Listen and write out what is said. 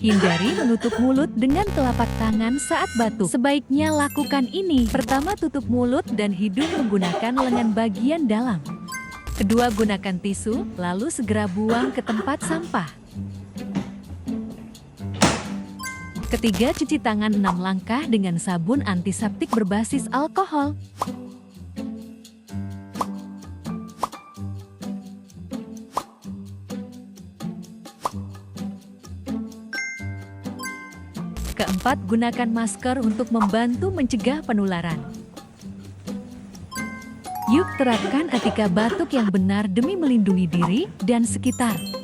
Hindari menutup mulut dengan telapak tangan saat batuk. Sebaiknya lakukan ini. Pertama, tutup mulut dan hidung menggunakan lengan bagian dalam. Kedua, gunakan tisu, lalu segera buang ke tempat sampah. Ketiga, cuci tangan 6 langkah dengan sabun antiseptik berbasis alkohol. Keempat, gunakan masker untuk membantu mencegah penularan. Yuk terapkan etika batuk yang benar demi melindungi diri dan sekitar.